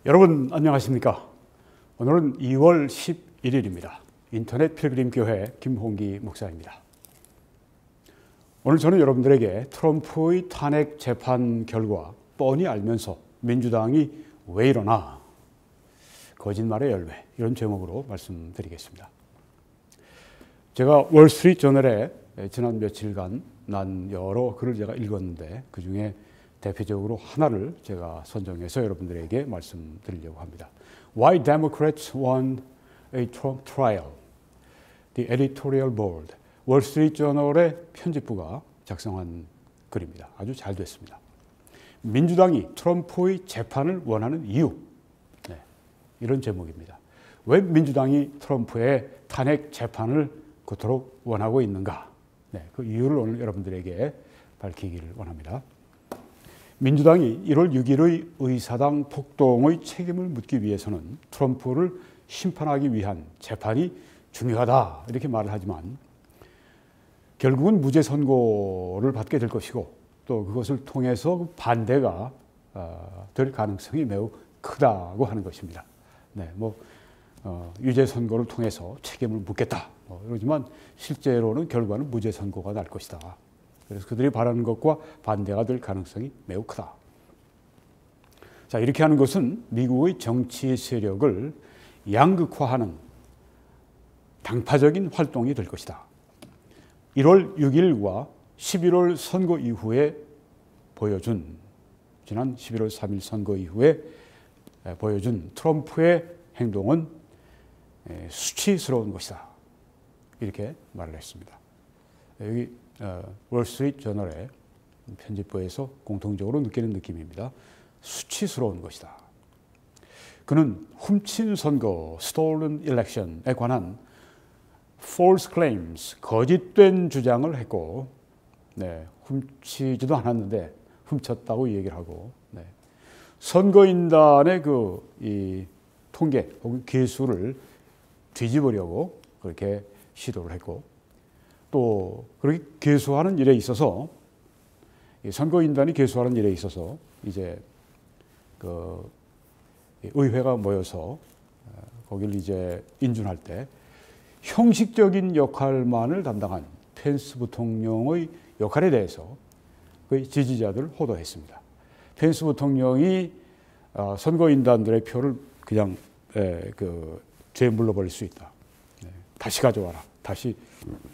여러분 안녕하십니까? 오늘은 2월 11일입니다. 인터넷 필그림 교회 김홍기 목사입니다. 오늘 저는 여러분들에게 트럼프의 탄핵 재판 결과 뻔히 알면서 민주당이 왜 이러나 거짓말의 열매, 이런 제목으로 말씀드리겠습니다. 제가 월스트리트저널에 지난 며칠간 난 여러 글을 제가 읽었는데 그중에 대표적으로 하나를 제가 선정해서 여러분들에게 말씀드리려고 합니다. Why Democrats Won a Trump Trial. The Editorial Board. 월스트리트저널의 편집부가 작성한 글입니다. 아주 잘 됐습니다. 민주당이 트럼프의 재판을 원하는 이유. 네, 이런 제목입니다. 왜 민주당이 트럼프의 탄핵 재판을 그토록 원하고 있는가. 네, 그 이유를 오늘 여러분들에게 밝히기를 원합니다. 민주당이 1월 6일의 의사당 폭동의 책임을 묻기 위해서는 트럼프를 심판하기 위한 재판이 중요하다 이렇게 말을 하지만 결국은 무죄 선고를 받게 될 것이고 또 그것을 통해서 반대가 될 가능성이 매우 크다고 하는 것입니다. 네, 유죄 선고를 통해서 책임을 묻겠다 이러지만 실제로는 결과는 무죄 선고가 날 것이다. 그래서 그들이 바라는 것과 반대가 될 가능성이 매우 크다. 자, 이렇게 하는 것은 미국의 정치 세력을 양극화하는 당파적인 활동이 될 것이다. 1월 6일과 11월 선거 이후에 보여준, 지난 11월 3일 선거 이후에 보여준 트럼프의 행동은 수치스러운 것이다. 이렇게 말을 했습니다. 여기 월스트리트저널의 편집부에서 공통적으로 느끼는 느낌입니다. 수치스러운 것이다. 그는 훔친 선거, stolen election에 관한 false claims, 거짓된 주장을 했고, 네, 훔치지도 않았는데 훔쳤다고 얘기를 하고, 네, 선거인단의 이 통계 혹은 계수를 뒤집으려고 그렇게 시도를 했고, 또 그렇게 계수하는 일에 있어서 선거인단이 계수하는 일에 있어서 이제 그 의회가 모여서 거기를 이제 인준할 때 형식적인 역할만을 담당한 펜스 부통령의 역할에 대해서 그 지지자들을 호도했습니다. 펜스 부통령이 선거인단들의 표를 그냥 죄 물러버릴 수 있다. 다시 가져와라. 다시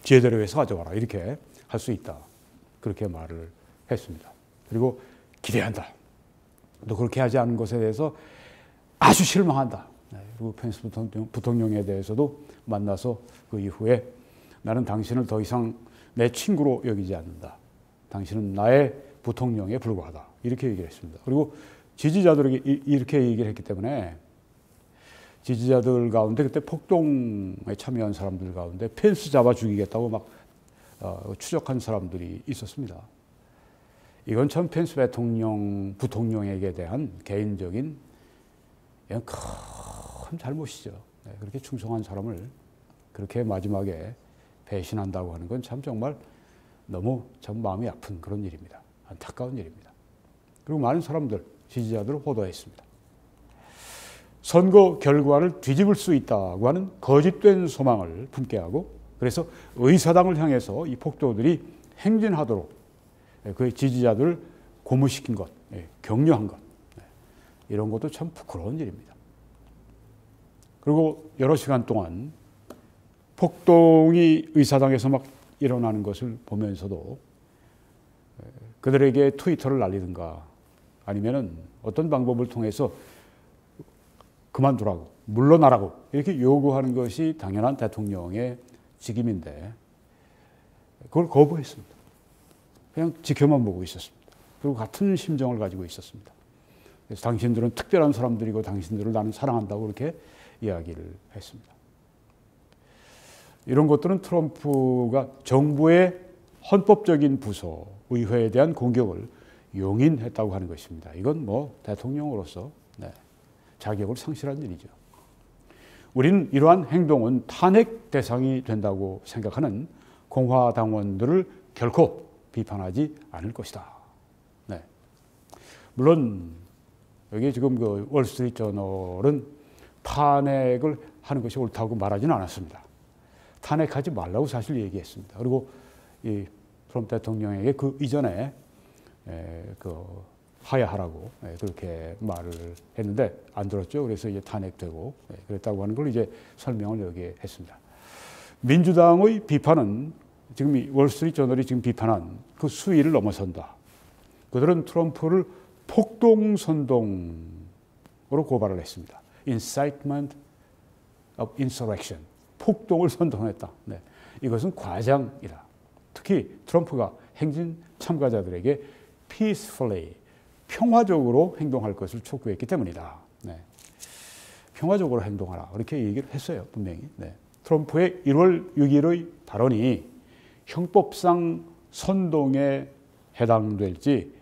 제대로 해서 가져와라. 이렇게 할 수 있다. 그렇게 말을 했습니다. 그리고 기대한다. 또 그렇게 하지 않은 것에 대해서 아주 실망한다. 그리고 펜스 부통령에 대해서도 만나서 그 이후에 나는 당신을 더 이상 내 친구로 여기지 않는다. 당신은 나의 부통령에 불과하다. 이렇게 얘기를 했습니다. 그리고 지지자들에게 이렇게 얘기를 했기 때문에 지지자들 가운데 그때 폭동에 참여한 사람들 가운데 펜스 잡아 죽이겠다고 막 추적한 사람들이 있었습니다. 이건 참 펜스 부통령에게 대한 개인적인 그냥 큰 잘못이죠. 그렇게 충성한 사람을 그렇게 마지막에 배신한다고 하는 건 참 정말 너무 참 마음이 아픈 그런 일입니다. 안타까운 일입니다. 그리고 많은 사람들, 지지자들을 호도했습니다. 선거 결과를 뒤집을 수 있다고 하는 거짓된 소망을 품게 하고 그래서 의사당을 향해서 이 폭도들이 행진하도록 그의 지지자들을 고무시킨 것, 격려한 것 이런 것도 참 부끄러운 일입니다. 그리고 여러 시간 동안 폭동이 의사당에서 막 일어나는 것을 보면서도 그들에게 트위터를 날리든가 아니면은 어떤 방법을 통해서 그만두라고, 물러나라고 이렇게 요구하는 것이 당연한 대통령의 직임인데 그걸 거부했습니다. 그냥 지켜만 보고 있었습니다. 그리고 같은 심정을 가지고 있었습니다. 그래서 당신들은 특별한 사람들이고 당신들을 나는 사랑한다고 그렇게 이야기를 했습니다. 이런 것들은 트럼프가 정부의 헌법적인 부서, 의회에 대한 공격을 용인했다고 하는 것입니다. 이건 대통령으로서 자격을 상실한 일이죠. 우리는 이러한 행동은 탄핵 대상이 된다고 생각하는 공화당원들을 결코 비판하지 않을 것이다. 네. 물론 여기 지금 그 월스트리트 저널은 탄핵을 하는 것이 옳다고 말하지는 않았습니다. 탄핵하지 말라고 사실 얘기했습니다. 그리고 이 트럼프 대통령에게 그 이전에 그 하야하라고 그렇게 말을 했는데 안 들었죠. 그래서 이제 탄핵되고 그랬다고 하는 걸 이제 설명을 여기에 했습니다. 민주당의 비판은 지금 이 월스트리트 저널이 지금 비판한 그 수위를 넘어선다. 그들은 트럼프를 폭동선동으로 고발을 했습니다. Incitement of insurrection. 폭동을 선동했다. 네. 이것은 과장이다. 특히 트럼프가 행진 참가자들에게 peacefully, 평화적으로 행동할 것을 촉구했기 때문이다. 네. 평화적으로 행동하라. 이렇게 얘기를 했어요. 분명히. 네. 트럼프의 1월 6일의 발언이 형법상 선동에 해당될지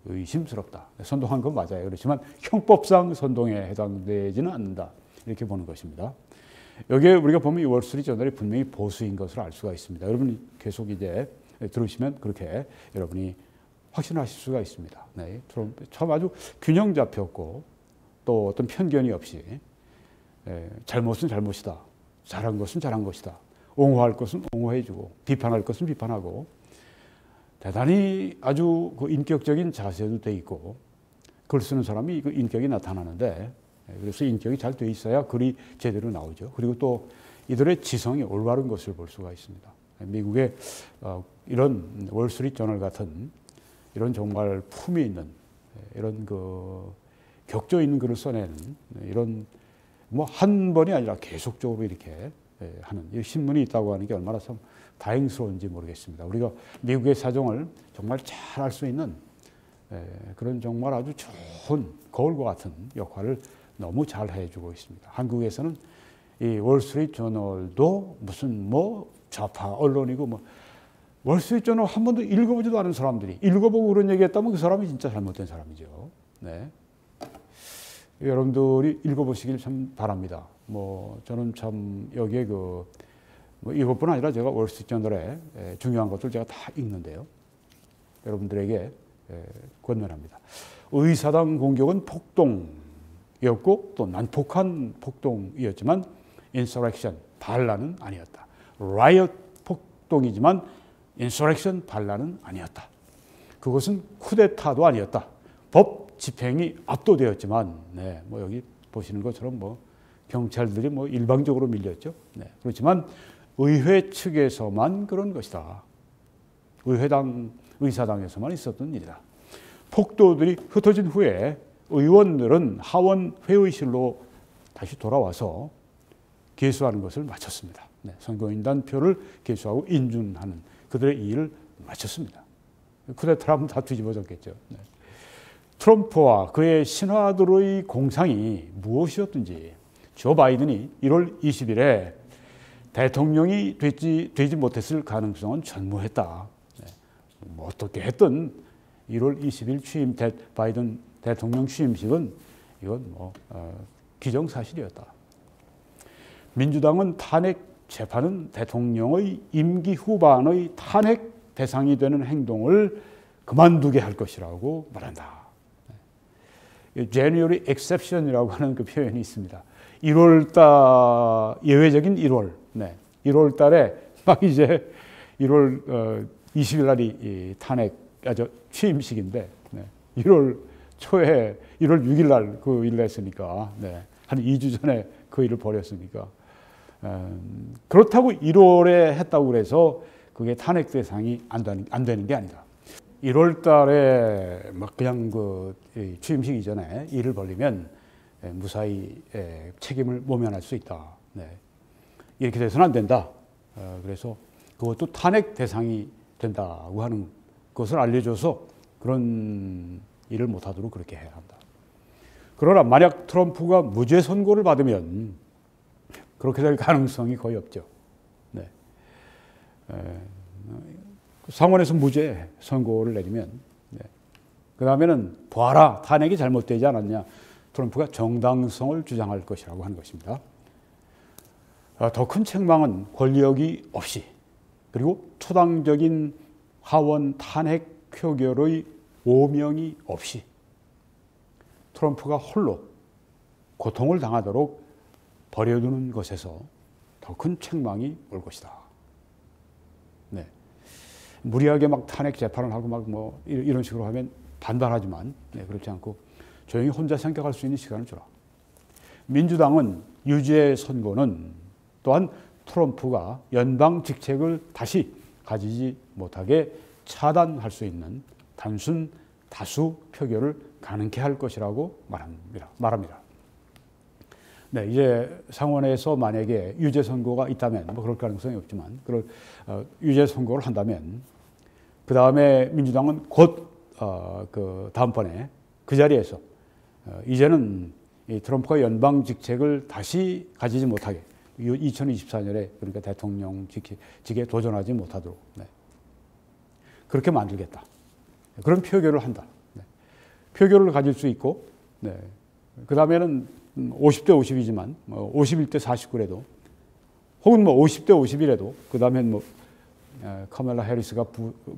의심스럽다. 선동한 건 맞아요. 그렇지만 형법상 선동에 해당되지는 않는다. 이렇게 보는 것입니다. 여기에 우리가 보면 이 월스트리트 저널이 분명히 보수인 것을 알 수가 있습니다. 여러분이 계속 이제 들으시면 그렇게 여러분이 확신하실 수가 있습니다. 네, 트럼프 참 아주 균형 잡혔고 또 어떤 편견이 없이 잘못은 잘못이다. 잘한 것은 잘한 것이다. 옹호할 것은 옹호해주고 비판할 것은 비판하고 대단히 아주 그 인격적인 자세도 돼 있고 글 쓰는 사람이 그 인격이 나타나는데 그래서 인격이 잘 돼 있어야 글이 제대로 나오죠. 그리고 또 이들의 지성이 올바른 것을 볼 수가 있습니다. 미국의 이런 월스트리트 저널 같은 이런 정말 품이 있는 이런 그 격조 있는 글을 써내는 이런 뭐 한 번이 아니라 계속적으로 이렇게 하는 이 신문이 있다고 하는 게 얼마나 참 다행스러운지 모르겠습니다. 우리가 미국의 사정을 정말 잘 알 수 있는 그런 정말 아주 좋은 거울과 같은 역할을 너무 잘 해주고 있습니다. 한국에서는 이 월스트리트 저널도 무슨 뭐 좌파 언론이고 뭐 월스트리트 저널 한 번도 읽어보지도 않은 사람들이 읽어보고 그런 얘기했다면 그 사람이 진짜 잘못된 사람이죠. 네. 여러분들이 읽어보시길 참 바랍니다. 뭐 저는 참 여기에 그 뭐 이것뿐 아니라 제가 월스트리트 저널에 중요한 것들 제가 다 읽는데요. 여러분들에게 권면합니다. 의사당 공격은 폭동이었고 또 난폭한 폭동이었지만 insurrection, 반란은 아니었다. riot, 폭동이지만 insurrection, 반란은 아니었다. 그것은 쿠데타도 아니었다. 법 집행이 압도되었지만, 네, 뭐 여기 보시는 것처럼 뭐 경찰들이 뭐 일방적으로 밀렸죠. 네, 그렇지만 의회 측에서만 그런 것이다. 의사당에서만 있었던 일이다. 폭도들이 흩어진 후에 의원들은 하원 회의실로 다시 돌아와서 개수하는 것을 마쳤습니다. 네, 선거인단 표를 개수하고 인준하는 그들의 일을 마쳤습니다. 쿠데타라면 다 뒤집어졌겠죠. 네. 트럼프와 그의 신하들의 공상이 무엇이었든지 조 바이든이 1월 20일에 대통령이 되지 못했을 가능성은 전무했다. 네. 뭐 어떻게 했든 1월 20일 바이든 대통령 취임식은 이건 뭐 기정사실이었다. 민주당은 탄핵 재판은 대통령의 임기 후반의 탄핵 대상이 되는 행동을 그만두게 할 것이라고 말한다. January exception이라고 하는 그 표현이 있습니다. 1월달 예외적인 1월, 네, 1월달에 막 이제 1월 20일 날이 탄핵 취임식인데, 네, 1월 초에 1월 6일 날 그 일을 했으니까, 네, 한 2주 전에 그 일을 벌였으니까 그렇다고 1월에 했다고 그래서 그게 탄핵 대상이 안 되는 게 아니다. 1월 달에 막 그냥 그 취임식 이전에 일을 벌리면 무사히 책임을 모면할 수 있다. 네. 이렇게 돼서는 안 된다. 그래서 그것도 탄핵 대상이 된다고 하는 것을 알려줘서 그런 일을 못하도록 그렇게 해야 한다. 그러나 만약 트럼프가 무죄 선고를 받으면 그렇게 될 가능성이 거의 없죠. 네. 상원에서 무죄 선고를 내리면, 네, 그 다음에는 봐라, 탄핵이 잘못되지 않았냐, 트럼프가 정당성을 주장할 것이라고 하는 것입니다. 더 큰 책망은 권력이 없이 그리고 초당적인 하원 탄핵 표결의 오명이 없이 트럼프가 홀로 고통을 당하도록 버려두는 것에서 더 큰 책망이 올 것이다. 네. 무리하게 막 탄핵 재판을 하고 막 뭐 이런 식으로 하면 반발하지만 네, 그렇지 않고 조용히 혼자 생각할 수 있는 시간을 주라. 민주당은 유죄 선고는 또한 트럼프가 연방 직책을 다시 가지지 못하게 차단할 수 있는 단순 다수 표결을 가능케 할 것이라고 말합니다. 네, 이제 상원에서 만약에 유죄 선고가 있다면 뭐 그럴 가능성이 없지만 유죄 선고를 한다면 그 다음에 민주당은 곧 그 다음번에 그 자리에서 이제는 이 트럼프가 연방 직책을 다시 가지지 못하게 2024년에 그러니까 대통령직에 도전하지 못하도록 네. 그렇게 만들겠다. 그런 표결을 한다. 네. 표결을 가질 수 있고 네. 그 다음에는 50대 50이지만 51대 49라도 혹은 뭐 50대 51에도 그 다음엔 뭐 카멜라 해리스가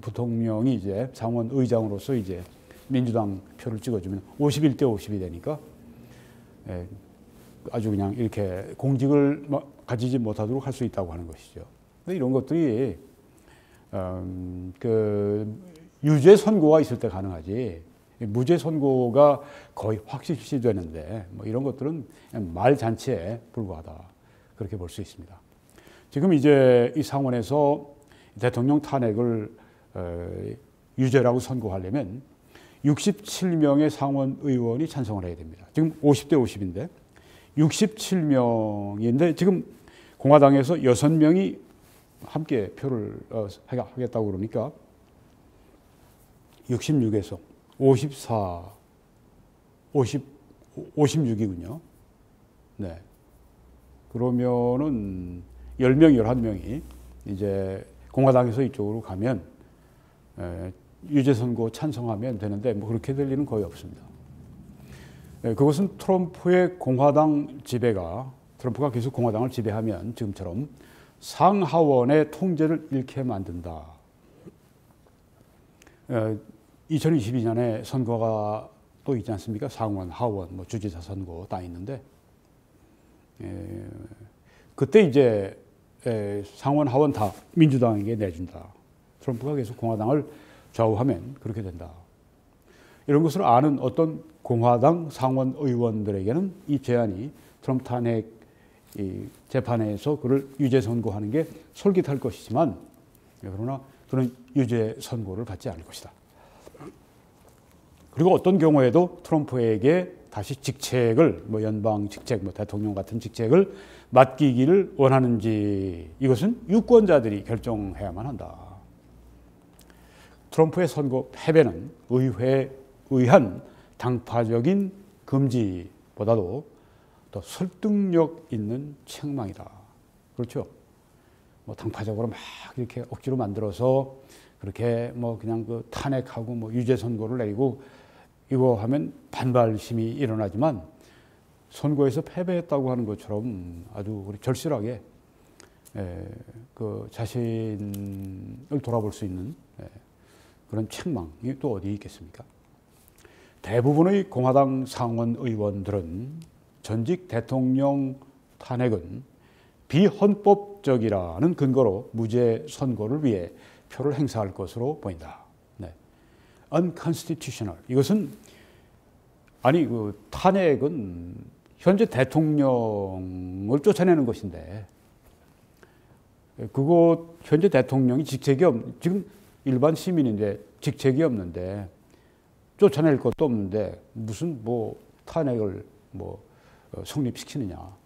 부통령이 이제 상원 의장으로서 이제 민주당 표를 찍어주면 51대 50이 되니까 아주 그냥 이렇게 공직을 가지지 못하도록 할 수 있다고 하는 것이죠. 이런 것들이 그 유죄 선고가 있을 때 가능하지 무죄 선고가 거의 확실시되는데 뭐 이런 것들은 말 잔치에 불과하다 그렇게 볼 수 있습니다. 지금 이제 이 상원에서 대통령 탄핵을 유죄라고 선고하려면 67명의 상원 의원이 찬성을 해야 됩니다. 지금 50대 50인데 67명인데 지금 공화당에서 6명이 함께 표를 하겠다고 그러니까 66에서 54, 56이군요. 네. 그러면은 10명, 11명이 이제 공화당에서 이쪽으로 가면 유죄 선고 찬성하면 되는데 뭐 그렇게 될 일은 거의 없습니다. 그것은 트럼프의 공화당 지배가 트럼프가 계속 공화당을 지배하면 지금처럼 상하원의 통제를 잃게 만든다. 2022년에 선거가 또 있지 않습니까? 상원, 하원, 뭐 주지사 선거 다 있는데 그때 이제 상원, 하원 다 민주당에게 내준다. 트럼프가 계속 공화당을 좌우하면 그렇게 된다. 이런 것을 아는 어떤 공화당 상원 의원들에게는 이 제안이 트럼프 탄핵 재판에서 그를 유죄 선고하는 게 솔깃할 것이지만 그러나 그는 유죄 선고를 받지 않을 것이다. 그리고 어떤 경우에도 트럼프에게 다시 직책을 뭐 연방 직책, 뭐 대통령 같은 직책을 맡기기를 원하는지 이것은 유권자들이 결정해야만 한다. 트럼프의 선거 패배는 의회에 의한 당파적인 금지보다도 더 설득력 있는 책망이다. 그렇죠? 뭐 당파적으로 막 이렇게 억지로 만들어서 그렇게 뭐 그냥 그 탄핵하고 뭐 유죄 선고를 내리고 이거 하면 반발심이 일어나지만 선거에서 패배했다고 하는 것처럼 아주 절실하게 그 자신을 돌아볼 수 있는 그런 책망이 또 어디 있겠습니까? 대부분의 공화당 상원 의원들은 전직 대통령 탄핵은 비헌법적이라는 근거로 무죄 선고를 위해 표를 행사할 것으로 보인다. 네. unconstitutional. 이것은 아니 그 탄핵은 현재 대통령을 쫓아내는 것인데 그거 현재 대통령이 직책이 지금 일반 시민인데 직책이 없는데 쫓아낼 것도 없는데 무슨 뭐 탄핵을 뭐 성립시키느냐.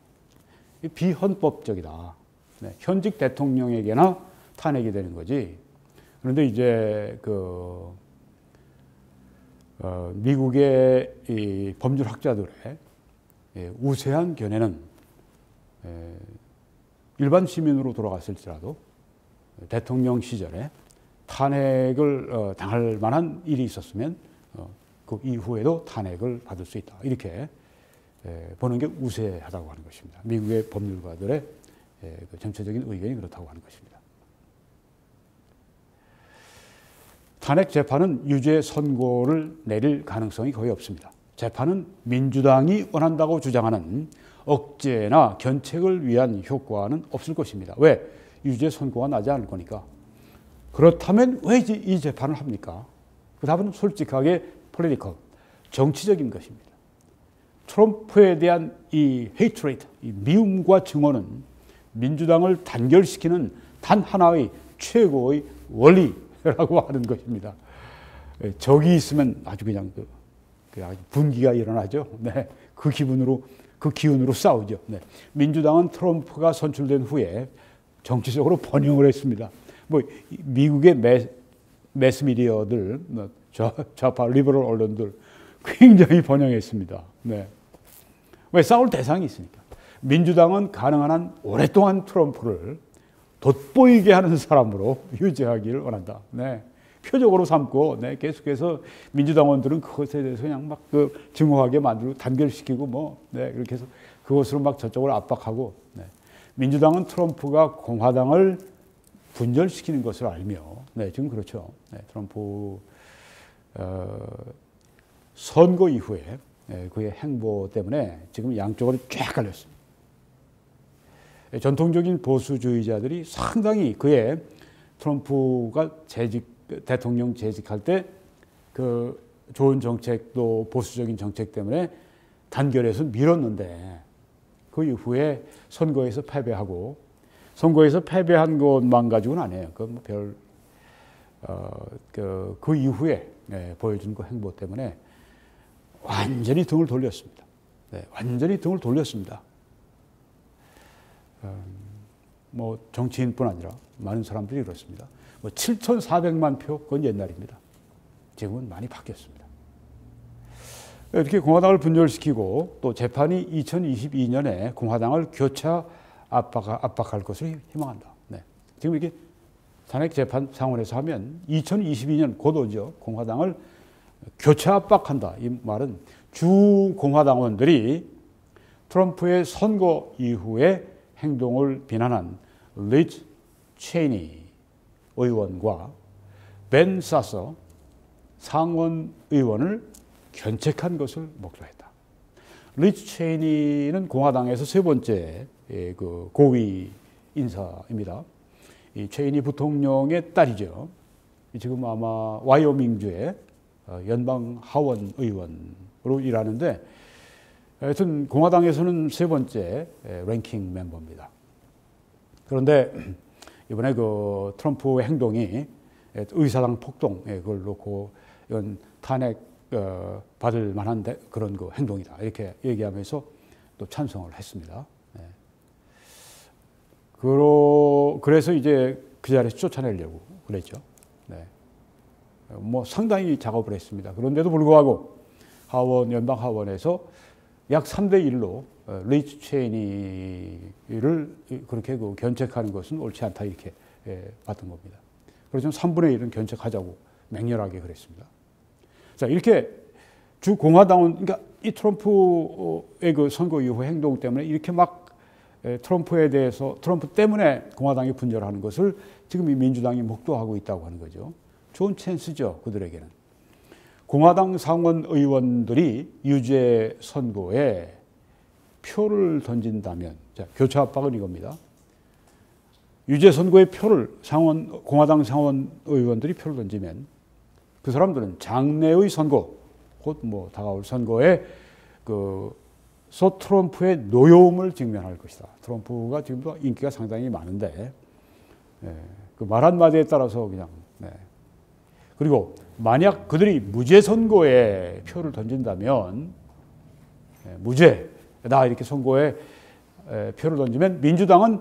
비헌법적이다. 네. 현직 대통령에게나 탄핵이 되는 거지. 그런데 이제 그 미국의 이 법률학자들의 우세한 견해는 일반 시민으로 돌아갔을지라도 대통령 시절에 탄핵을 당할 만한 일이 있었으면 그 이후에도 탄핵을 받을 수 있다. 이렇게 보는 게 우세하다고 하는 것입니다. 미국의 법률가들의 전체적인 의견이 그렇다고 하는 것입니다. 탄핵 재판은 유죄 선고를 내릴 가능성이 거의 없습니다. 재판은 민주당이 원한다고 주장하는 억제나 견책을 위한 효과는 없을 것입니다. 왜? 유죄 선고가 나지 않을 거니까. 그렇다면 왜 이 재판을 합니까? 그 답은 솔직하게 political, 정치적인 것입니다. 트럼프에 대한 이 hatred, 이 미움과 증오는 민주당을 단결시키는 단 하나의 최고의 원리라고 하는 것입니다. 적이 있으면 아주 그냥 분기가 일어나죠. 네, 그 기운으로 싸우죠. 네. 민주당은 트럼프가 선출된 후에 정치적으로 번영을 했습니다. 뭐 미국의 매스미디어들, 좌파 리버럴 언론들 굉장히 번영했습니다. 네. 왜? 싸울 대상이 있으니까. 민주당은 가능한 한 오랫동안 트럼프를 돋보이게 하는 사람으로 유지하기를 원한다. 네. 표적으로 삼고, 네, 계속해서 민주당원들은 그것에 대해서 그냥 막 증오하게 만들고 단결시키고 네, 이렇게 해서 그것으로 막 저쪽으로 압박하고, 네. 민주당은 트럼프가 공화당을 분열시키는 것을 알며, 네, 지금 그렇죠. 네, 트럼프 선거 이후에 그의 행보 때문에 지금 양쪽으로 쫙 갈렸습니다. 전통적인 보수주의자들이 상당히 그의 트럼프가 대통령 재직할 때 그 좋은 정책도 보수적인 정책 때문에 단결해서 밀었는데 그 이후에 선거에서 패배하고 선거에서 패배한 것만 가지고는 안 해요. 그 이후에 보여준 그 행보 때문에 완전히 등을 돌렸습니다. 네, 완전히 등을 돌렸습니다. 뭐 정치인뿐 아니라 많은 사람들이 그렇습니다. 7,400만 표, 그건 옛날입니다. 지금은 많이 바뀌었습니다. 이렇게 공화당을 분열시키고 또 재판이 2022년에 공화당을 교차 압박할 것을 희망한다. 네. 지금 이렇게 탄핵재판 상원에서 하면 2022년 곧 오죠. 공화당을 교차 압박한다. 이 말은 주 공화당원들이 트럼프의 선거 이후에 행동을 비난한 리즈 체이니 의원과 벤 사서 상원 의원을 견책한 것을 목표로 했다. 리즈 체이니는 공화당에서 세 번째 그 고위 인사입니다. 이 체이니 부통령의 딸이죠. 지금 아마 와이오밍주의 연방 하원 의원으로 일하는데 하여튼 공화당에서는 세 번째 랭킹 멤버입니다. 그런데 이번에 그 트럼프의 행동이 의사당 폭동 그걸 놓고 이건 탄핵 받을 만한 그런 그 행동이다 이렇게 얘기하면서 또 찬성을 했습니다. 그래서 이제 그 자리에서 쫓아내려고 그랬죠. 네. 뭐 상당히 작업을 했습니다. 그런데도 불구하고 연방 하원에서 약 3대1로 리즈 체이니를 그렇게 견책하는 것은 옳지 않다 이렇게 봤던 겁니다. 그래서 3분의 1은 견책하자고 맹렬하게 그랬습니다. 자, 이렇게 주 공화당은 그러니까 이 트럼프의 그 선거 이후 행동 때문에 이렇게 막 트럼프 때문에 공화당이 분열하는 것을 지금 이 민주당이 목도하고 있다고 하는 거죠. 좋은 찬스죠, 그들에게는. 공화당 상원 의원들이 유죄 선고에 표를 던진다면, 자, 교차 압박은 이겁니다. 유죄 선고의 표를 공화당 상원 의원들이 표를 던지면 그 사람들은 장래의 선고, 곧 뭐 다가올 선거에 트럼프의 노여움을 직면할 것이다. 트럼프가 지금도 인기가 상당히 많은데, 그 말 한마디에 따라서 그냥, 그리고 만약 그들이 무죄 선고에 표를 던진다면, 무죄다 이렇게 선고에 표를 던지면 민주당은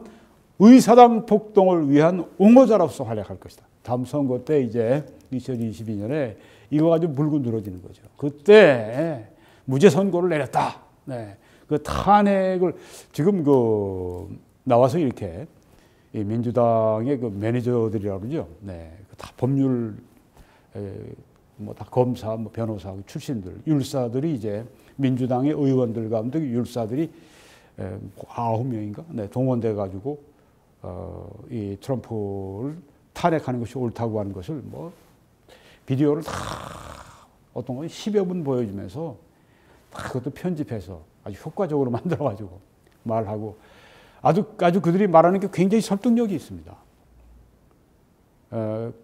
의사당 폭동을 위한 옹호자로서 활약할 것이다. 다음 선거 때 이제 2022년에 이거 가지고 물고 늘어지는 거죠. 그때 무죄 선고를 내렸다. 네. 그 탄핵을 지금 나와서 이렇게 민주당의 그 매니저들이라고 그러죠. 네. 다 법률 다 검사, 변호사 출신들, 율사들이 이제 민주당의 의원들 가운데 율사들이 9명인가? 네, 동원돼 가지고 이 트럼프를 탄핵하는 것이 옳다고 하는 것을 비디오를 다 어떤 건 10여 분 보여주면서 그것도 편집해서 아주 효과적으로 만들어가지고 말하고 아주 그들이 말하는 게 굉장히 설득력이 있습니다.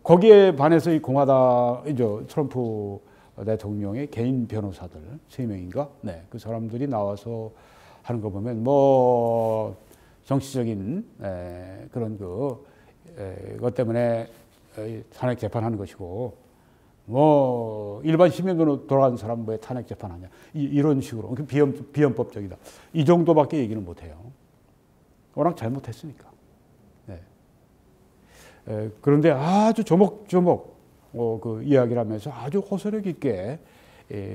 거기에 반해서 이 공화당, 트럼프 대통령의 개인 변호사들 3명인가? 네, 그 사람들이 나와서 하는 거 보면 뭐 정치적인 그런 것 때문에 탄핵 재판하는 것이고 뭐 일반 시민으로 돌아간 사람 왜 탄핵 재판하냐 이런 식으로 비헌법적이다 이 정도밖에 얘기는 못해요. 워낙 잘못했으니까. 네. 그런데 아주 조목조목 그 이야기를 하면서 아주 호소력 있게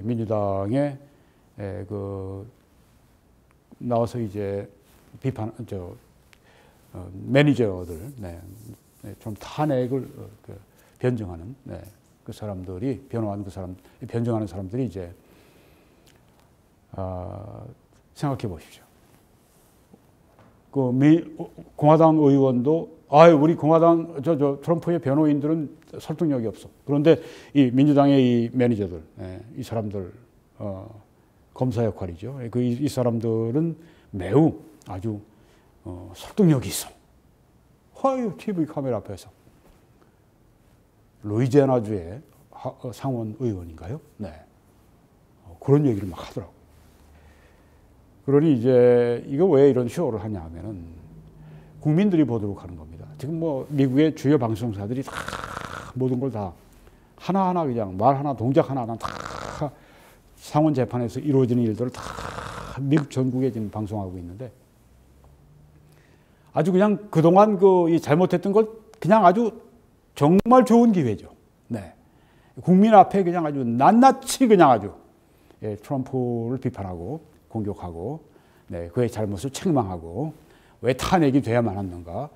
민주당의 나와서 이제 비판 매니저들 좀 탄핵을 변증하는 그 사람들이 변증하는 사람들이 이제 생각해 보십시오. 공화당 의원도 우리 공화당 트럼프의 변호인들은 설득력이 없어. 그런데 이 민주당의 이 매니저들, 이 사람들 검사 역할이죠. 이 사람들은 매우 아주 설득력이 있어. TV 카메라 앞에서 루이지애나주의 상원 의원인가요? 네, 그런 얘기를 막 하더라고. 그러니 이제 이거 왜 이런 쇼를 하냐 하면은 국민들이 보도록 하는 겁니다. 지금 뭐 미국의 주요 방송사들이 다 모든 걸 다 하나하나 그냥 말 하나 동작 하나하나 다 상원 재판에서 이루어지는 일들을 다 미국 전국에 지금 방송하고 있는데 아주 그냥 그동안 이 잘못했던 걸 그냥 아주 정말 좋은 기회죠. 네. 국민 앞에 그냥 아주 낱낱이 그냥 아주 트럼프를 비판하고 공격하고 그의 잘못을 책망하고 왜 탄핵이 돼야만 하는가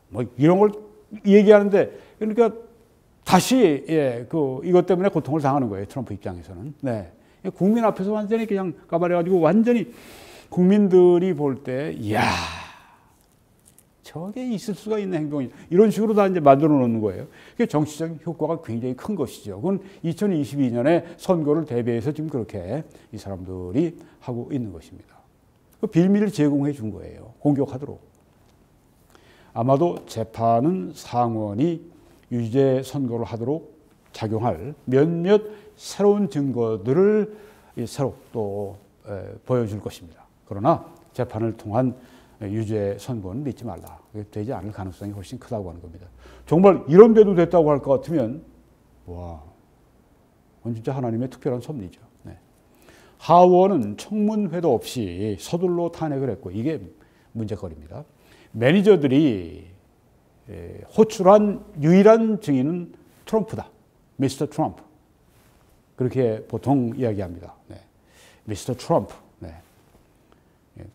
뭐 이런 걸 얘기하는데 그러니까 다시 이것 때문에 고통을 당하는 거예요. 트럼프 입장에서는. 네. 국민 앞에서 완전히 그냥 까발려가지고 완전히 국민들이 볼 때 이야 저게 있을 수가 있는 행동이 이런 식으로 다 이제 만들어 놓는 거예요. 그게 정치적인 효과가 굉장히 큰 것이죠. 그건 2022년에 선거를 대비해서 지금 그렇게 이 사람들이 하고 있는 것입니다. 그 빌미를 제공해 준 거예요. 공격하도록. 아마도 재판은 상원이 유죄 선고를 하도록 작용할 몇몇 새로운 증거들을 새로 또 보여줄 것입니다. 그러나 재판을 통한 유죄 선고는 믿지 말라. 되지 않을 가능성이 훨씬 크다고 하는 겁니다. 정말 이런 데도 됐다고 할 것 같으면 와, 그건 진짜 하나님의 특별한 섭리죠. 네. 하원은 청문회도 없이 서둘러 탄핵을 했고 이게 문제거리입니다. 매니저들이 호출한 유일한 증인은 트럼프다. 미스터 트럼프. 그렇게 보통 이야기합니다. 네. 미스터 트럼프. 네.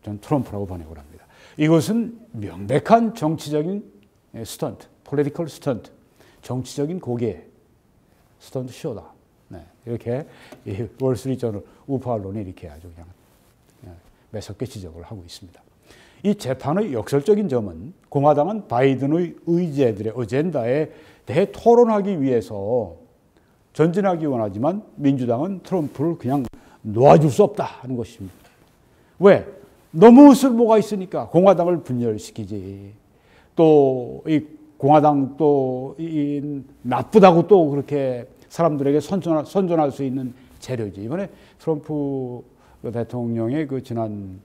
전 트럼프라고 번역을 합니다. 이것은 명백한 정치적인 스턴트, 폴리티컬 스턴트, 정치적인 고개, 스턴트 쇼다. 네. 이렇게 월스트리트저널 우파 언론이 이렇게 아주 그냥 매섭게 지적을 하고 있습니다. 이 재판의 역설적인 점은 공화당은 바이든의 의제들의 어젠다에 대해 토론하기 위해서 전진하기 원하지만 민주당은 트럼프를 그냥 놓아줄 수 없다 하는 것입니다. 왜? 너무 쓸모가 있으니까 공화당을 분열시키지. 또 이 공화당 또 이 나쁘다고 또 그렇게 사람들에게 선전할 수 있는 재료지. 이번에 트럼프 대통령의 그 지난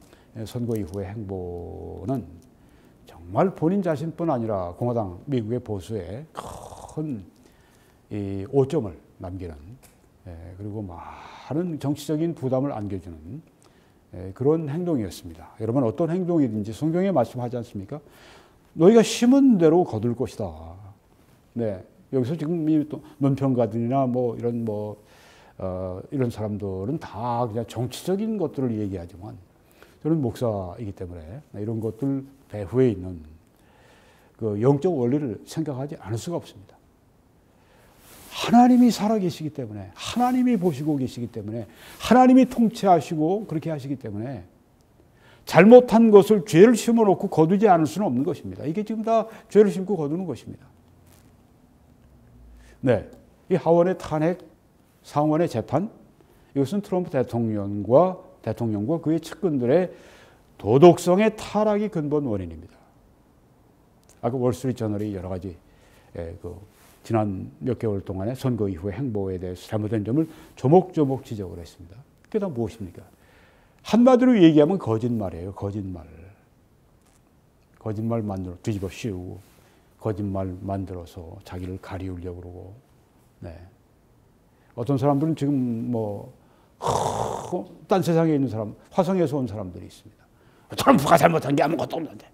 선거 이후의 행보는 정말 본인 자신뿐 아니라 공화당 미국의 보수에 큰 이 오점을 남기는 그리고 많은 정치적인 부담을 안겨주는 그런 행동이었습니다. 여러분 어떤 행동이든지 성경에 말씀하지 않습니까? 너희가 심은 대로 거둘 것이다. 네, 여기서 지금 논평가들이나 뭐 이런 사람들은 다 그냥 정치적인 것들을 얘기하지만 저는 목사이기 때문에 이런 것들 배후에 있는 그 영적 원리를 생각하지 않을 수가 없습니다. 하나님이 살아계시기 때문에 하나님이 보시고 계시기 때문에 하나님이 통치하시고 그렇게 하시기 때문에 잘못한 것을 죄를 심어놓고 거두지 않을 수는 없는 것입니다. 이게 지금 다 죄를 심고 거두는 것입니다. 네, 이 하원의 탄핵, 상원의 재판 이것은 트럼프 대통령과 대통령과 그의 측근들의 도덕성의 타락이 근본 원인입니다. 아까 월스트리트저널이 여러 가지 지난 몇 개월 동안의 선거 이후의 행보에 대해서 잘못된 점을 조목조목 지적을 했습니다. 그게 다 무엇입니까? 한마디로 얘기하면 거짓말이에요. 거짓말. 거짓말 만들어 뒤집어 씌우고 거짓말 만들어서 자기를 가리우려고 그러고. 네. 어떤 사람들은 지금 딴 세상에 있는 사람, 화성에서 온 사람들이 있습니다. 트럼프가 잘못한 게 아무것도 없는데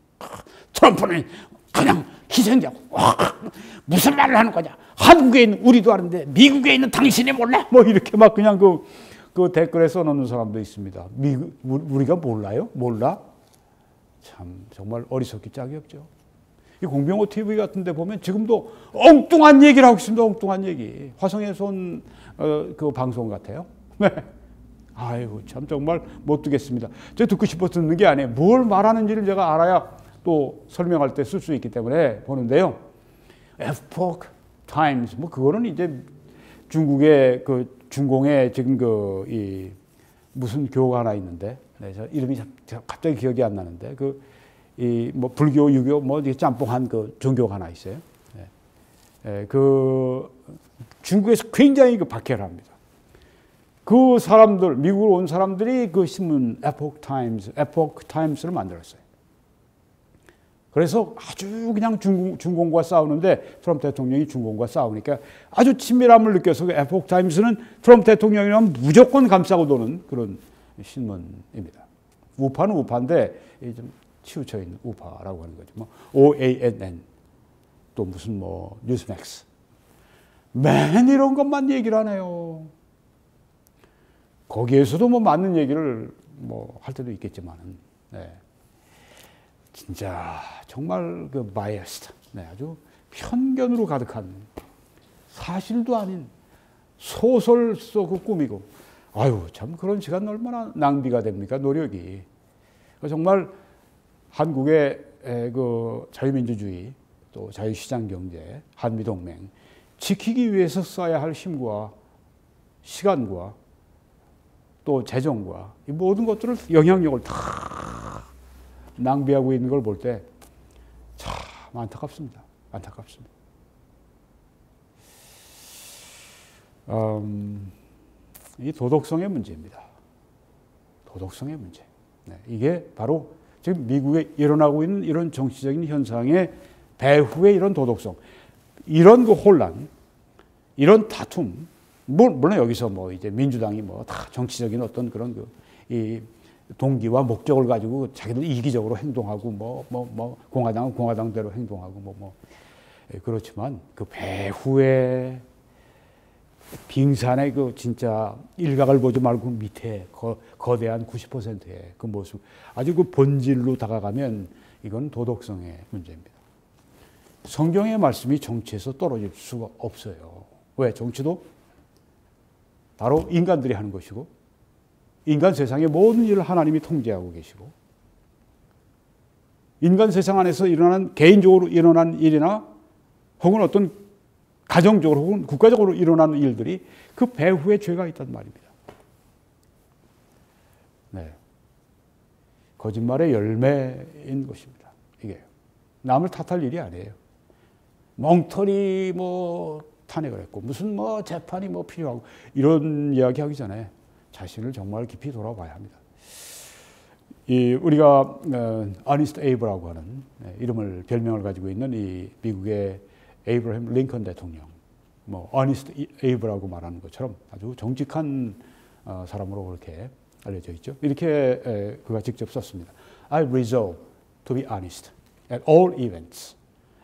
트럼프는 그냥 희생자고 무슨 말을 하는 거냐? 한국에 있는 우리도 아는데 미국에 있는 당신이 몰라? 이렇게 막 그냥 그 댓글에 써놓는 사람도 있습니다. 우리가 몰라요? 몰라? 참 정말 어리석기 짝이 없죠. 이 공병호 TV 같은 데 보면 지금도 엉뚱한 얘기를 하고 있습니다. 엉뚱한 얘기. 화성에서 온 그 방송 같아요. 네. 아이고 참 정말 못 듣겠습니다. 제가 듣고 싶어서 듣는 게 아니에요. 뭘 말하는지를 제가 알아야 또 설명할 때 쓸 수 있기 때문에 보는데요. Epoch Times 그거는 이제 중국의 중공에 지금 무슨 교가 하나 있는데 저 이름이 갑자기 기억이 안 나는데 불교, 유교 짬뽕한 종교가 하나 있어요. 중국에서 굉장히 박해를 합니다. 그 사람들, 미국으로 온 사람들이 그 신문 Epoch Times를 만들었어요. 그래서 아주 그냥 중공과 싸우는데 트럼프 대통령이 중공과 싸우니까 아주 친밀함을 느껴서 Epoch Times는 트럼프 대통령이라면 무조건 감싸고 도는 그런 신문입니다. 우파는 우파인데 좀 치우쳐 있는 우파라고 하는 거죠. OANN 또 무슨 뉴스맥스 맨 이런 것만 얘기를 하네요. 거기에서도 맞는 얘기를 할 때도 있겠지만은 네. 진짜 정말 biased, 네, 아주 편견으로 가득한 사실도 아닌 소설 쓰고 꾸미고 아유 참 그런 시간 얼마나 낭비가 됩니까? 노력이. 정말 한국의 자유민주주의 또 자유시장 경제, 한미동맹 지키기 위해서 써야 할 힘과 시간과 또 재정과 이 모든 것들을 영향력을 다 낭비하고 있는 걸 볼 때 참 안타깝습니다. 안타깝습니다. 이 도덕성의 문제입니다. 도덕성의 문제. 네, 이게 바로 지금 미국에 일어나고 있는 이런 정치적인 현상의 배후의 이런 도덕성, 이런 혼란, 이런 다툼, 물론 여기서 이제 민주당이 다 정치적인 어떤 그런 이 동기와 목적을 가지고 자기들 이기적으로 행동하고 공화당은 공화당대로 행동하고 그렇지만 그 배후에 빙산의 진짜 일각을 보지 말고 밑에 거대한 90%의 그 모습, 아주 본질로 다가가면 이건 도덕성의 문제입니다. 성경의 말씀이 정치에서 떨어질 수가 없어요. 왜? 정치도 바로 인간들이 하는 것이고 인간 세상의 모든 일을 하나님이 통제하고 계시고 인간 세상 안에서 개인적으로 일어난 일이나 혹은 어떤 가정적으로 혹은 국가적으로 일어나는 일들이 그 배후에 죄가 있단 말입니다. 네. 거짓말의 열매인 것입니다. 이게 남을 탓할 일이 아니에요. 멍터리 탄핵을 했고 무슨 재판이 필요하고 이런 이야기 하기 전에 자신을 정말 깊이 돌아봐야 합니다. 우리가 어니스트 에이브라고 하는 별명을 가지고 있는 이 미국의 에이브러햄 링컨 대통령, 어니스트 에이브라고 말하는 것처럼 아주 정직한 사람으로 그렇게 알려져 있죠. 이렇게 그가 직접 썼습니다. I resolve to be honest at all events,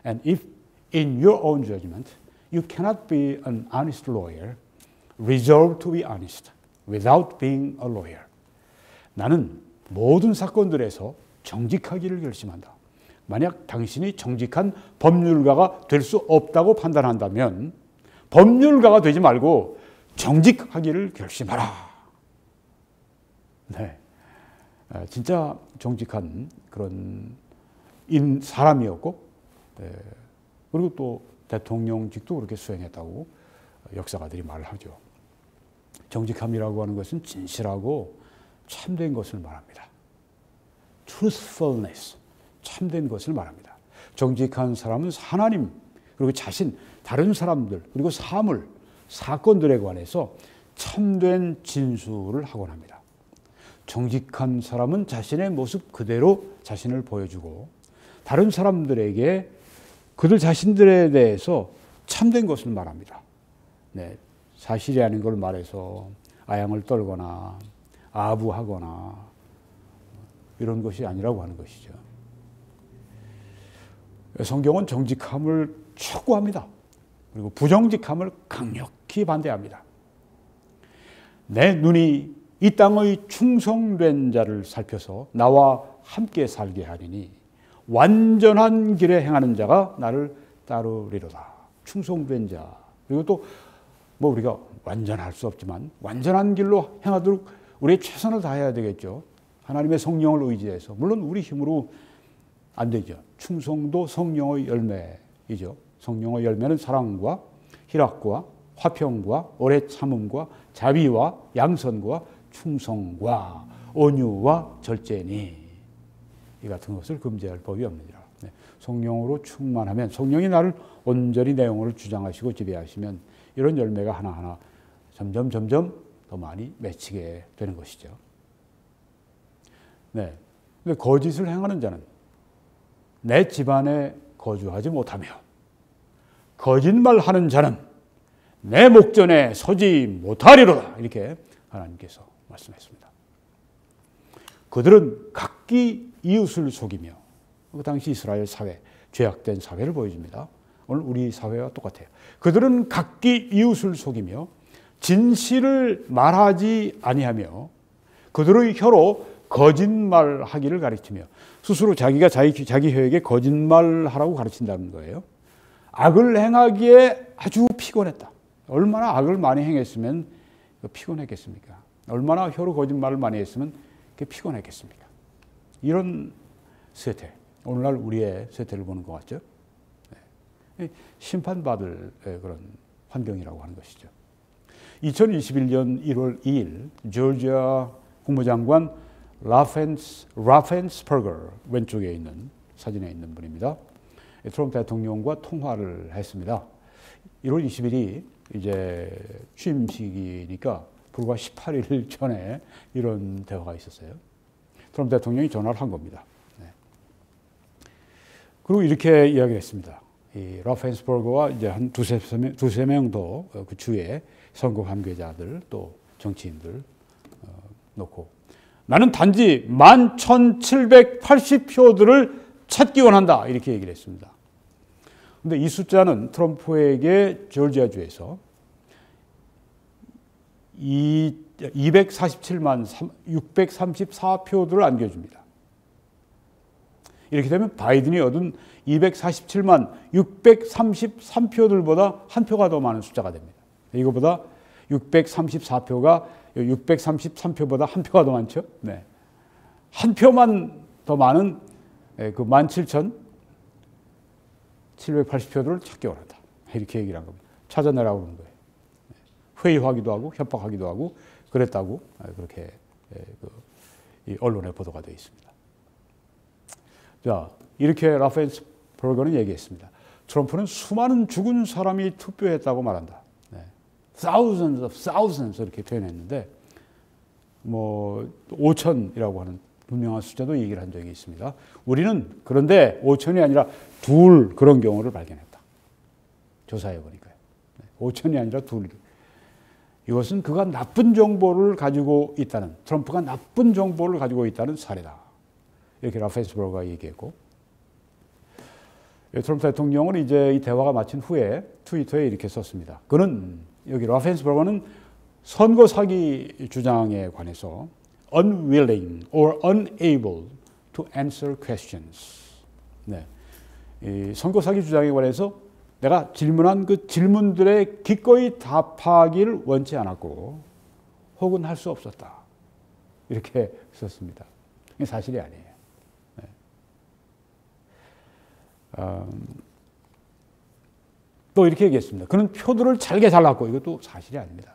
and if in your own judgment you cannot be an honest lawyer, resolve to be honest without being a lawyer. 나는 모든 사건들에서 정직하기를 결심한다. 만약 당신이 정직한 법률가가 될 수 없다고 판단한다면 법률가가 되지 말고 정직하기를 결심하라. 네, 진짜 정직한 그런 사람이었고, 그리고 또 대통령직도 그렇게 수행했다고 역사가들이 말을 하죠. 정직함이라고 하는 것은 진실하고 참된 것을 말합니다. truthfulness, 참된 것을 말합니다. 정직한 사람은 하나님, 그리고 자신, 다른 사람들, 그리고 사물, 사건들에 관해서 참된 진술을 하곤 합니다. 정직한 사람은 자신의 모습 그대로 자신을 보여주고 다른 사람들에게 그들 자신들에 대해서 참된 것을 말합니다. 네, 사실이 아닌 걸 말해서 아양을 떨거나 아부하거나 이런 것이 아니라고 하는 것이죠. 성경은 정직함을 촉구합니다. 그리고 부정직함을 강력히 반대합니다. 내 눈이 이 땅의 충성된 자를 살펴서 나와 함께 살게 하리니 완전한 길에 행하는 자가 나를 따르리로다. 충성된 자. 그리고 또 우리가 완전할 수 없지만 완전한 길로 행하도록 우리의 최선을 다해야 되겠죠. 하나님의 성령을 의지해서. 물론 우리 힘으로 안 되죠. 충성도 성령의 열매이죠. 성령의 열매는 사랑과 희락과 화평과 오래 참음과 자비와 양선과 충성과 온유와 절제니 이 같은 것을 금지할 법이 없느니라. 성령으로 충만하면 성령이 나를 온전히 내 영혼을 주장하시고 지배하시면 이런 열매가 하나하나 점점 더 많이 맺히게 되는 것이죠. 네. 근데 거짓을 행하는 자는 내 집안에 거주하지 못하며 거짓말하는 자는 내 목전에 서지 못하리로다. 이렇게 하나님께서 말씀했습니다. 그들은 각기 이웃을 속이며 그 당시 이스라엘 사회, 죄악된 사회를 보여줍니다. 오늘 우리 사회와 똑같아요. 그들은 각기 이웃을 속이며 진실을 말하지 아니하며 그들의 혀로 거짓말하기를 가르치며 스스로 자기가 자기 혀에게 거짓말하라고 가르친다는 거예요. 악을 행하기에 아주 피곤했다. 얼마나 악을 많이 행했으면 피곤했겠습니까? 얼마나 혀로 거짓말을 많이 했으면 피곤했겠습니까? 이런 세태, 오늘날 우리의 세태를 보는 것 같죠? 네. 심판받을 그런 환경이라고 하는 것이죠. 2021년 1월 2일 조지아 국무장관 라펜스버거 왼쪽에 있는 사진에 있는 분입니다. 트럼프 대통령과 통화를 했습니다. 1월 20일이 이제 취임식이니까 불과 18일 전에 이런 대화가 있었어요. 트럼프 대통령이 전화를 한 겁니다. 네. 그리고 이렇게 이야기를 했습니다. 이 라펜스버거와 이제 한 두세 명 더 그 주위에 선거 관계자들 또 정치인들 놓고 나는 단지 11,780표들을 찾기 원한다. 이렇게 얘기를 했습니다. 근데 이 숫자는 트럼프에게 조지아주에서 247만 634표들을 안겨줍니다. 이렇게 되면 바이든이 얻은 247만 633표들보다 한 표가 더 많은 숫자가 됩니다. 이거보다 634표가 633표보다 한 표가 더 많죠? 네. 한 표만 더 많은 그 17,780표들을 찾기 원한다. 이렇게 얘기를 한 겁니다. 찾아내라고 그러는 거예요. 회의하기도 하고 협박하기도 하고 그랬다고 그렇게 이 언론에 보도가 되어 있습니다. 자, 이렇게 라펜스버거는 얘기했습니다. 트럼프는 수많은 죽은 사람이 투표했다고 말한다. 네. thousands 이렇게 표현했는데 5천이라고 하는 분명한 숫자도 얘기를 한 적이 있습니다. 우리는 그런데 5천이 아니라 2 그런 경우를 발견했다. 조사해 보니까요. 5천이 아니라 2. 이것은 그가 나쁜 정보를 가지고 있다는, 트럼프가 나쁜 정보를 가지고 있다는 사례다. 이렇게 라펜스버거가 얘기했고, 트럼프 대통령은 이제 이 대화가 마친 후에 트위터에 이렇게 썼습니다. 그는, 여기 라펜스버거는 선거 사기 주장에 관해서 unwilling or unable to answer questions. 네. 이 선거 사기 주장에 관해서 내가 질문한 그 질문들에 기꺼이 답하기를 원치 않았고 혹은 할 수 없었다. 이렇게 썼습니다. 이게 사실이 아니에요. 네. 또 이렇게 얘기했습니다. 그는 표들을 잘게 잘랐고 이것도 사실이 아닙니다.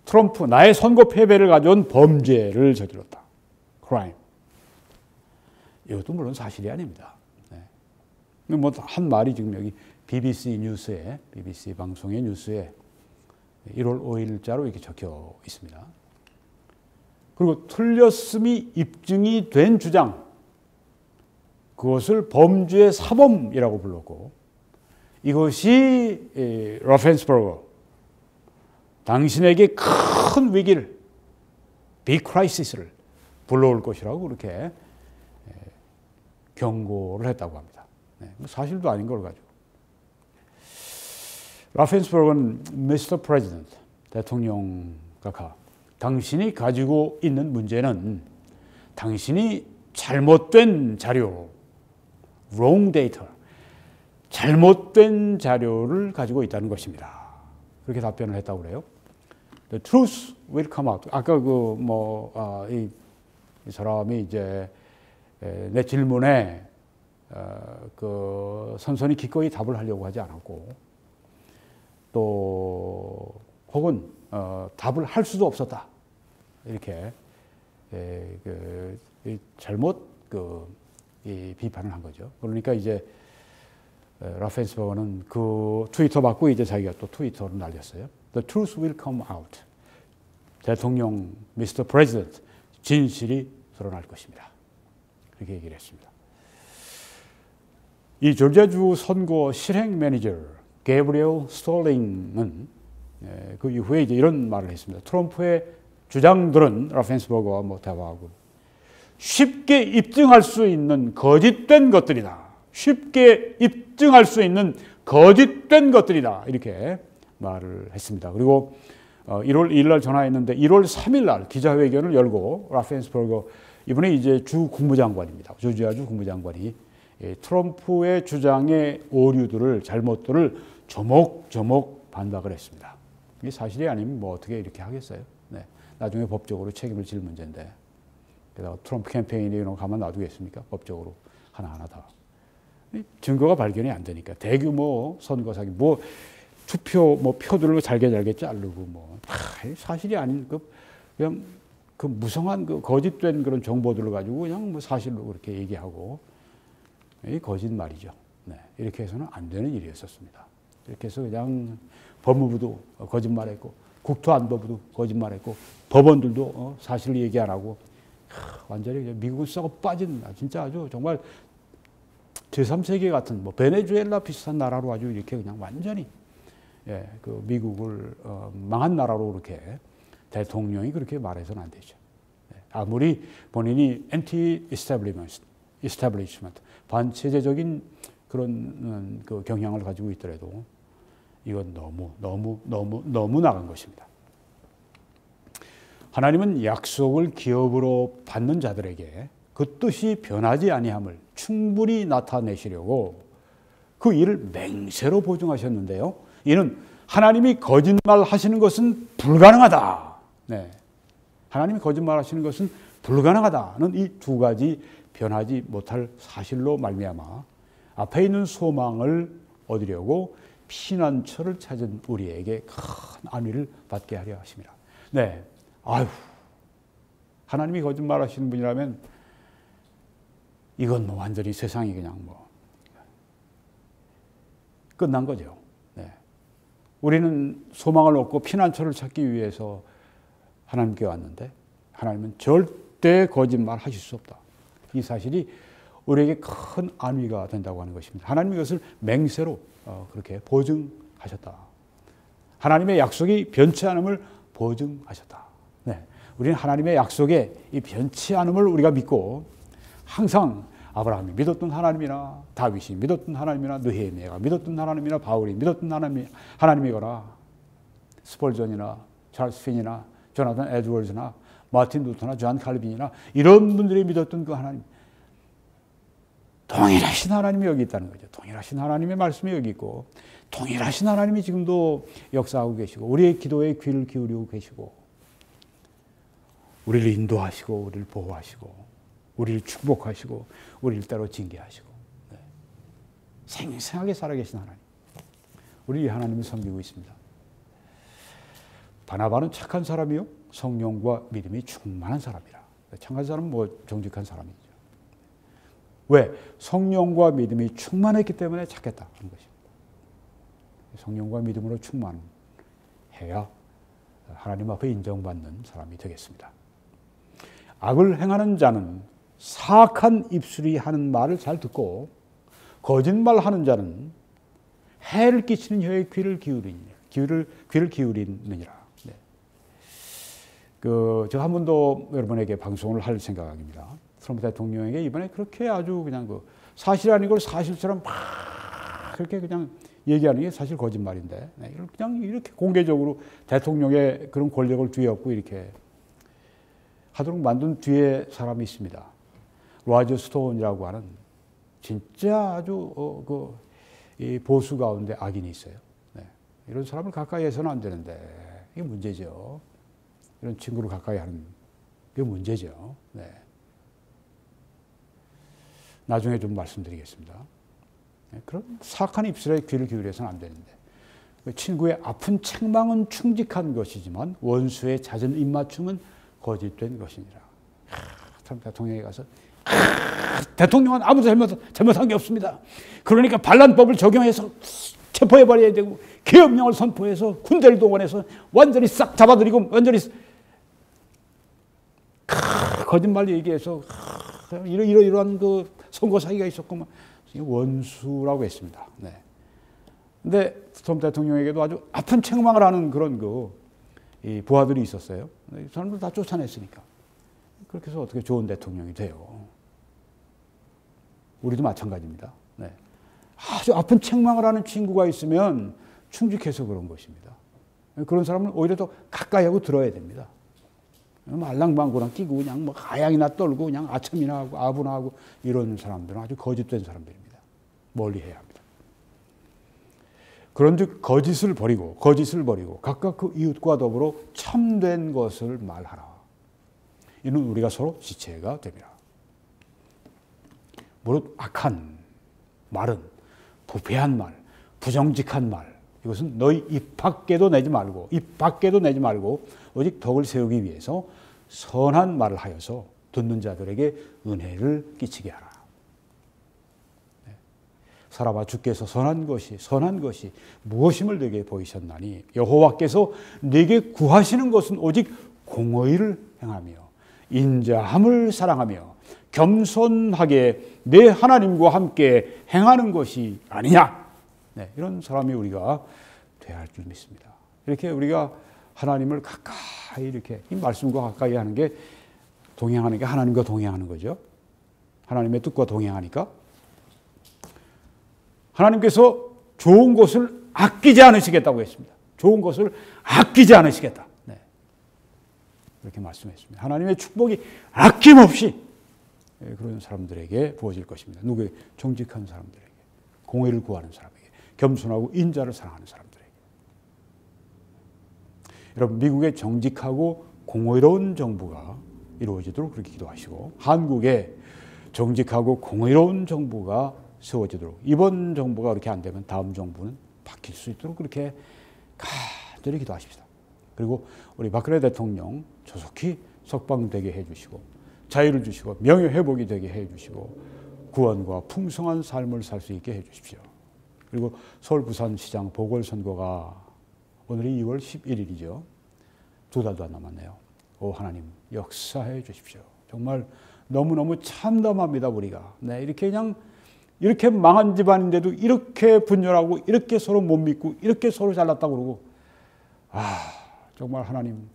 트럼프, 나의 선거 패배를 가져온 범죄를 저질렀다. crime. 이것도 물론 사실이 아닙니다. 네. 뭐 한 말이 지금 여기 BBC 뉴스에, BBC 방송의 뉴스에 1월 5일자로 이렇게 적혀 있습니다. 그리고 틀렸음이 입증이 된 주장, 그것을 범죄 사범이라고 불렀고, 이것이 라펜스버거, 당신에게 큰 위기를, 빅 크라이시스를 불러올 것이라고 그렇게 경고를 했다고 합니다. 사실도 아닌 걸 가지고. 라펜스버거는 Mr. President, 대통령 각하, 당신이 가지고 있는 문제는 당신이 잘못된 자료, wrong data, 잘못된 자료를 가지고 있다는 것입니다. 그렇게 답변을 했다고 그래요. The truth will come out. 아까 이 사람이 이제 내 질문에 선선히 기꺼이 답을 하려고 하지 않았고, 또 혹은 답을 할 수도 없었다. 이렇게 잘못 비판을 한 거죠. 그러니까 이제 라펜스버거는 그 트위터 받고 이제 자기가 또 트위터로 날렸어요. The truth will come out. 대통령 Mr. President, 진실이 드러날 것입니다. 그렇게 얘기를 했습니다. 이 조지아주 선거 실행 매니저 게브리엘 스톨링은 그 이후에 이제 이런 말을 했습니다. 트럼프의 주장들은 라펜스버거와 뭐 대화하고 쉽게 입증할 수 있는 거짓된 것들이다. 쉽게 입증할 수 있는 거짓된 것들이다. 이렇게 말을 했습니다. 그리고 1월 2일 날 전화했는데 1월 3일 날 기자회견을 열고 라펜스버거, 이번에 이제 주 국무장관입니다. 조지아주 국무장관이 트럼프의 주장의 오류들을, 잘못들을 조목조목 반박을 했습니다. 이게 사실이 아니면 뭐 어떻게 이렇게 하겠어요? 네. 나중에 법적으로 책임을 질 문제인데. 그래서 트럼프 캠페인이 이런 거 가만 놔두겠습니까? 법적으로 하나하나 다. 증거가 발견이 안 되니까. 대규모 선거 사기, 뭐 투표, 뭐 표들을 잘게 자르고 뭐 사실이 아닌 그냥 그 무성한 그 거짓된 그런 정보들을 가지고 그냥 뭐 사실로 그렇게 얘기하고, 이 거짓말이죠. 네. 이렇게 해서는 안 되는 일이었었습니다. 이렇게 해서 그냥 법무부도 거짓말했고, 국토안보부도 거짓말했고, 법원들도 사실을 얘기 안 하고, 완전히 미국은 썩어 빠진, 진짜 아주 정말 제3세계 같은 뭐 베네수엘라 비슷한 나라로 아주 이렇게 그냥 완전히 그 미국을 망한 나라로 그렇게 대통령이 그렇게 말해서는 안 되죠. 아무리 본인이 엔티 이스태블리시먼트, 반체제적인 그런 그 경향을 가지고 있더라도 이건 너무 나간 것입니다. 하나님은 약속을 기업으로 받는 자들에게 그 뜻이 변하지 아니함을 충분히 나타내시려고 그 일을 맹세로 보증하셨는데요. 이는 하나님이 거짓말 하시는 것은 불가능하다. 네. 하나님이 거짓말 하시는 것은 불가능하다는 이 두 가지 변하지 못할 사실로 말미암아 앞에 있는 소망을 얻으려고 피난처를 찾은 우리에게 큰 안위를 받게 하려 하십니다. 네. 아유, 하나님이 거짓말 하시는 분이라면 이건 뭐 완전히 세상이 그냥 뭐 끝난 거죠. 네. 우리는 소망을 얻고 피난처를 찾기 위해서 하나님께 왔는데 하나님은 절대 거짓말 하실 수 없다. 이 사실이 우리에게 큰 안위가 된다고 하는 것입니다. 하나님이 이것을 맹세로 그렇게 보증하셨다. 하나님의 약속이 변치 않음을 보증하셨다. 네. 우리는 하나님의 약속에 이 변치 않음을 우리가 믿고 항상 아브라함이 믿었던 하나님이나 다윗이 믿었던 하나님이나 느헤미야가 믿었던 하나님이나 바울이 믿었던 하나님이거나 스펄전이나 찰스 핀이나 조나단 에드워즈나 마틴 루터나 존 칼빈이나 이런 분들이 믿었던 그 하나님, 동일하신 하나님이 여기 있다는 거죠. 동일하신 하나님의 말씀이 여기 있고 동일하신 하나님이 지금도 역사하고 계시고 우리의 기도에 귀를 기울이고 계시고 우리를 인도하시고 우리를 보호하시고 우리를 축복하시고 우리를 때로 징계하시고 네. 생생하게 살아계신 하나님, 우리 이 하나님을 섬기고 있습니다. 바나바는 착한 사람이요 성령과 믿음이 충만한 사람이라. 착한 사람은 뭐 정직한 사람이죠. 왜? 성령과 믿음이 충만했기 때문에 착했다 하는 것입니다. 성령과 믿음으로 충만해야 하나님 앞에 인정받는 사람이 되겠습니다. 악을 행하는 자는 사악한 입술이 하는 말을 잘 듣고 거짓말하는 자는 해를 끼치는 혀에 귀를 기울이느니라. 네. 제가 한 번 더 여러분에게 방송을 할 생각입니다. 트럼프 대통령에게 이번에 그렇게 아주 그냥 사실 아닌 걸 사실처럼 막 그렇게 그냥 얘기하는 게 사실 거짓말인데, 네. 그냥 이렇게 공개적으로 대통령의 그런 권력을 뒤엎고 이렇게 하도록 만든 뒤에 사람이 있습니다. 로저 스톤이라고 하는 진짜 아주 이 보수 가운데 악인이 있어요. 네. 이런 사람을 가까이 해서는 안 되는데 이게 문제죠. 이런 친구를 가까이 하는 게 문제죠. 네. 나중에 좀 말씀드리겠습니다. 네. 그런 사악한 입술에 귀를 기울여서는 안 되는데 친구의 아픈 책망은 충직한 것이지만 원수의 잦은 입맞춤은 거짓된 것이니라. 참 대통령에 가서 대통령은 아무도 잘못한 게 없습니다. 그러니까 반란법을 적용해서 체포해버려야 되고 계엄령을 선포해서 군대를 동원해서 완전히 싹 잡아들이고 완전히 거짓말 얘기해서 이러한 그 선거 사기가 있었구만. 원수라고 했습니다. 네. 근데 트럼프 대통령에게도 아주 아픈 책망을 하는 그런 이 부하들이 있었어요. 이 사람들 다 쫓아냈으니까. 그렇게 해서 어떻게 좋은 대통령이 돼요. 우리도 마찬가지입니다. 네. 아주 아픈 책망을 하는 친구가 있으면 충직해서 그런 것입니다. 그런 사람은 오히려 더 가까이 하고 들어야 됩니다. 알랑방구나 끼고 그냥 뭐 가양이나 떨고 그냥 아첨이나 하고 아부나 하고 이런 사람들은 아주 거짓된 사람들입니다. 멀리 해야 합니다. 그런즉 거짓을 버리고 각각 그 이웃과 더불어 참된 것을 말하라. 이는 우리가 서로 지체가 됩니다. 무릇 악한 말은 부패한 말, 부정직한 말, 이것은 너희 입 밖에도 내지 말고 오직 덕을 세우기 위해서 선한 말을 하여서 듣는 자들에게 은혜를 끼치게 하라. 네. 사람아 주께서 선한 것이 무엇임을 내게 보이셨나니 여호와께서 내게 구하시는 것은 오직 공의를 행하며 인자함을 사랑하며 겸손하게 내 하나님과 함께 행하는 것이 아니냐. 네, 이런 사람이 우리가 돼야 할 줄 믿습니다. 이렇게 우리가 하나님을 가까이 이렇게 이 말씀과 가까이 하는 게 동행하는 게 하나님과 동행하는 거죠. 하나님의 뜻과 동행하니까 하나님께서 좋은 것을 아끼지 않으시겠다고 했습니다. 좋은 것을 아끼지 않으시겠다. 네. 이렇게 말씀했습니다. 하나님의 축복이 아낌없이 그런 사람들에게 부어질 것입니다. 누구에게? 정직한 사람들에게, 공의를 구하는 사람에게, 겸손하고 인자를 사랑하는 사람들에게. 여러분, 미국의 정직하고 공의로운 정부가 이루어지도록 그렇게 기도하시고, 한국에 정직하고 공의로운 정부가 세워지도록, 이번 정부가 그렇게 안 되면 다음 정부는 바뀔 수 있도록 그렇게 간절히 기도하십시다. 그리고 우리 박근혜 대통령 조속히 석방되게 해주시고 자유를 주시고 명예회복이 되게 해주시고 구원과 풍성한 삶을 살 수 있게 해주십시오. 그리고 서울 부산시장 보궐선거가 오늘이 2월 11일이죠. 2달도 안 남았네요. 오 하나님 역사해 주십시오. 정말 너무너무 참담합니다 우리가. 네, 이렇게 그냥 이렇게 망한 집안인데도 이렇게 분열하고 이렇게 서로 못 믿고 이렇게 서로 잘났다고 그러고 정말 하나님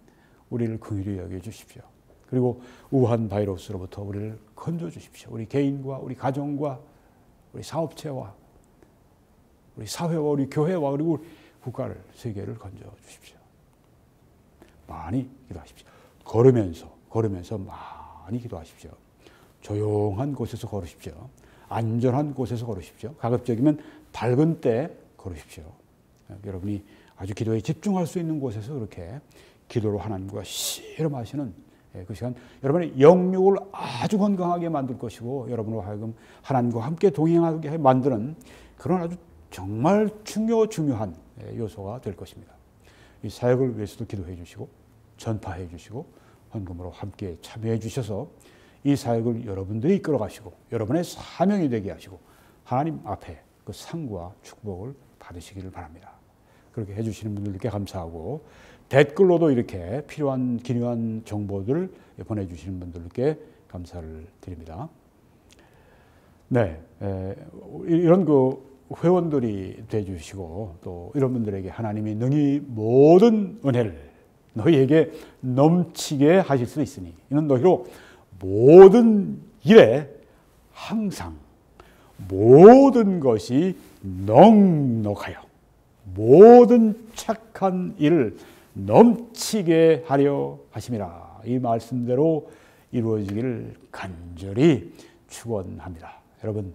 우리를 긍휼히 여겨 주십시오. 그리고 우한 바이러스로부터 우리를 건져 주십시오. 우리 개인과 우리 가정과 우리 사업체와 우리 사회와 우리 교회와 그리고 국가를 세계를 건져 주십시오. 많이 기도하십시오. 걸으면서 많이 기도하십시오. 조용한 곳에서 걸으십시오. 안전한 곳에서 걸으십시오. 가급적이면 밝은 때 걸으십시오. 여러분이 아주 기도에 집중할 수 있는 곳에서 그렇게 기도로 하나님과 씨름하시는 그 시간, 여러분의 영육을 아주 건강하게 만들 것이고 여러분으로 하여금 하나님과 함께 동행하게 만드는 그런 아주 정말 중요한 요소가 될 것입니다. 이 사역을 위해서도 기도해 주시고 전파해 주시고 헌금으로 함께 참여해 주셔서 이 사역을 여러분들이 이끌어 가시고 여러분의 사명이 되게 하시고 하나님 앞에 그 상과 축복을 받으시기를 바랍니다. 그렇게 해주시는 분들께 감사하고 댓글로도 이렇게 필요한 기묘한 정보들 보내주시는 분들께 감사를 드립니다. 네, 이런 그 회원들이 되주시고 또 이런 분들에게 하나님이 능히 모든 은혜를 너희에게 넘치게 하실 수 있으니 이는 너희로 모든 일에 항상 모든 것이 넉넉하여 모든 착한 일을 넘치게 하려 하심이라. 이 말씀대로 이루어지기를 간절히 축원합니다. 여러분,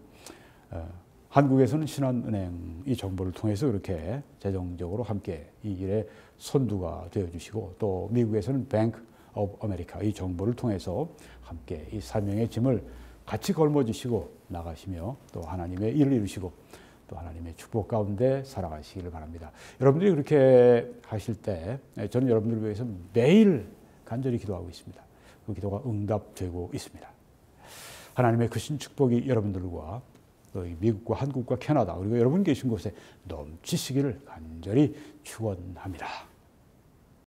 한국에서는 신한은행 이 정보를 통해서 그렇게 재정적으로 함께 이 일에 선두가 되어주시고 또 미국에서는 뱅크 오브 아메리카 이 정보를 통해서 함께 이 사명의 짐을 같이 걸머주시고 나가시며 또 하나님의 일을 이루시고 또 하나님의 축복 가운데 살아가시기를 바랍니다. 여러분들이 그렇게 하실 때 저는 여러분들을 위해서 매일 간절히 기도하고 있습니다. 그 기도가 응답되고 있습니다. 하나님의 크신 축복이 여러분들과 또 미국과 한국과 캐나다 그리고 여러분 계신 곳에 넘치시기를 간절히 축원합니다.